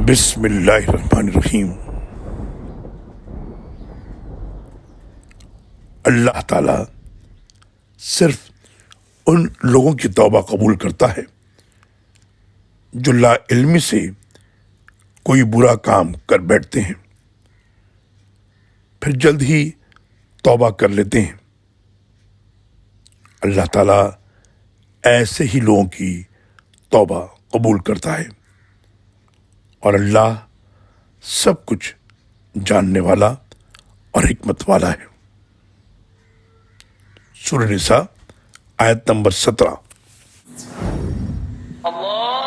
بسم اللہ الرحمن الرحیم۔ اللہ تعالیٰ صرف ان لوگوں کی توبہ قبول کرتا ہے جو لا علمی سے کوئی برا کام کر بیٹھتے ہیں، پھر جلد ہی توبہ کر لیتے ہیں۔ اللہ تعالیٰ ایسے ہی لوگوں کی توبہ قبول کرتا ہے، اور اللہ سب کچھ جاننے والا اور حکمت والا ہے۔ سورہ نساء آیت نمبر 17۔ اللہ